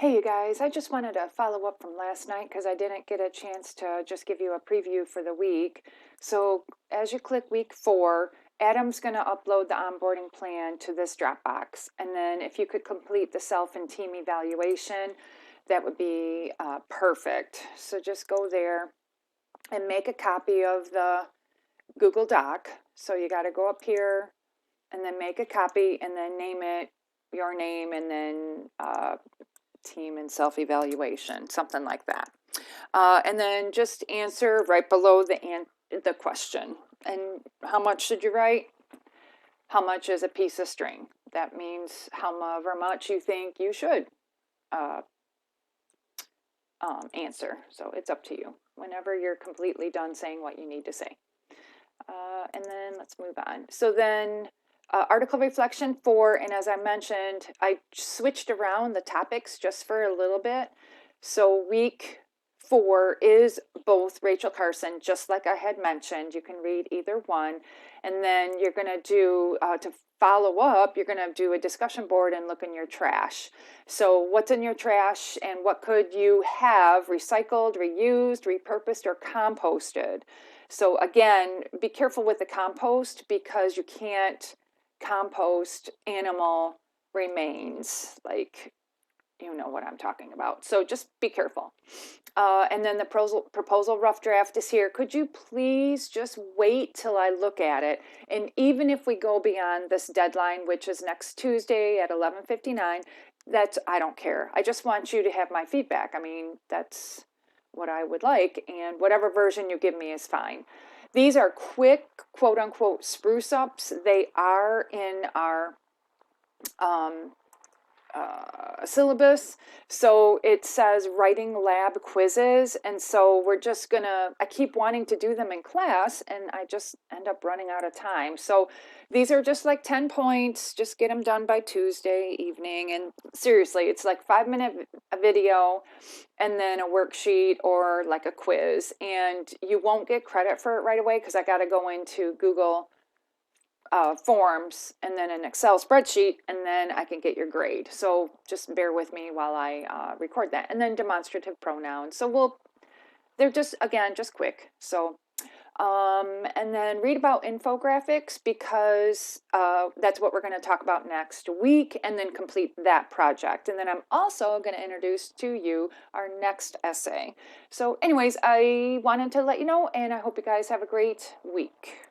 Hey, you guys, I just wanted to follow up from last night because I didn't get a chance to just give you a preview for the week. So, as you click week 4, Adam's going to upload the onboarding plan to this Dropbox. And then, if you could complete the self and team evaluation, that would be perfect. So, just go there and make a copy of the Google Doc. So, you got to go up here and then make a copy and then name it your name and then team and self-evaluation, something like that. And then just answer right below the question. And how much should you write? How much is a piece of string? That means however much you think you should uh, answer. So it's up to you whenever you're completely done saying what you need to say. And then let's move on. So then article reflection 4, and as I mentioned, I switched around the topics just for a little bit. So week 4 is both Rachel Carson, just like I had mentioned. You can read either one. And then you're going to do, to follow up, you're going to do a discussion board and look in your trash. So what's in your trash and what could you have recycled, reused, repurposed, or composted? So again, be careful with the compost because you can't compost animal remains, like you know what I'm talking about. So just be careful. And then the proposal rough draft is here. Could you please just wait till I look at it? And even if we go beyond this deadline, which is next Tuesday at 11:59, I don't care. I just want you to have my feedback. I mean, that's what I would like, and whatever version you give me is fine. These are quick, quote unquote, spruce ups. They are in our syllabus. So it says writing lab quizzes. And so we're just gonna, I keep wanting to do them in class and I just end up running out of time. So these are just like 10 points, just get them done by Tuesday evening. And seriously, it's like 5-minute video and then a worksheet or like a quiz. And you won't get credit for it right away because I got to go into Google forms and then an Excel spreadsheet, and then I can get your grade. So just bear with me while I record that. And then demonstrative pronouns. So they're just, again, just quick. So, and then read about infographics because that's what we're going to talk about next week, and then complete that project. And then I'm also going to introduce to you our next essay. So anyways, I wanted to let you know, and I hope you guys have a great week.